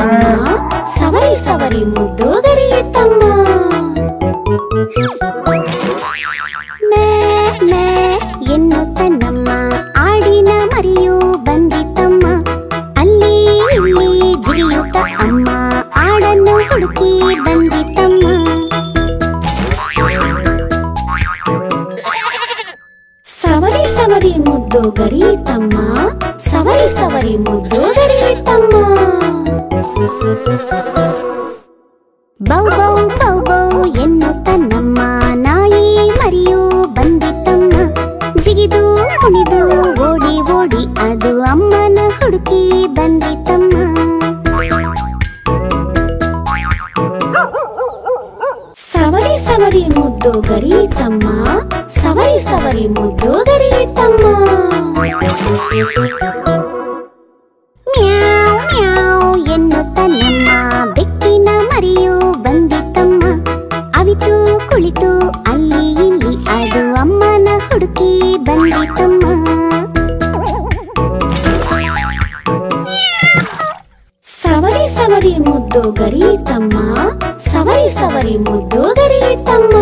ತಮ್ಮ ಸವರಿ ಸವರಿ ಮುದ್ದು ಗರಿಯುತ್ತಮ್ಮ. ಮೇ ಮೇ ಎನ್ನುತ್ತ ನಮ್ಮ ಆಡಿನ ಮರಿಯು ಬಂದಿತಮ್ಮ. ಅಲ್ಲಿ ಇಲ್ಲಿ ಜಿಗಿಯುತ್ತ ಅಮ್ಮ ಆಡನ್ನು ಹುಡುಕಿ ಬಂದಿತಮ್ಮ. ಸವರಿ ಸವರಿ ಮುದ್ದು ಗರಿಯುತ್ತಮ್ಮ, ಸವರಿ ಸವರಿ ಮುದ್ದು ಗರಿಯುತ್ತಮ್ಮ. ಬೌ ಬೌ ಬೌ ಬೌ ಎನ್ನುತ್ತ ನಮ್ಮ ನಾಯಿ ಮರಿಯು ಬಂದಿತಮ್ಮ. ಜಿಗಿದು ಕುಣಿದು ಓಡಿ ಓಡಿ ಅದು ಅಮ್ಮನ ಹುಡುಕಿ ಬಂದಿತಮ್ಮ. ಸವರಿ ಸವರಿ ಮುದ್ದು ಗರಿಯುತ್ತಮ್ಮ, ಸವರಿ ಸವರಿ ಮುದ್ದು ಗರಿಯುತ್ತಮ್ಮ. ಮ್ಯಾವ್ ಮ್ಯಾವ್ ಎನ್ನುತ್ತ ನಮ್ಮ ಬೆಕ್ಕಿನ ಮರಿಯು ಬಂದಿತಮ್ಮ. ಅವಿತು ಕುಳಿತು ಅಲ್ಲಿ ಇಲ್ಲಿ ಅದು ಅಮ್ಮನ ಹುಡುಕಿ ಬಂದಿತಮ್ಮ. ಸವರಿ ಸವರಿ ಮುದ್ದು ಗರಿಯುತ್ತಮ್ಮ, ಸವರಿ ಸವರಿ ಮುದ್ದು ಗರಿಯುತ್ತಮ್ಮ.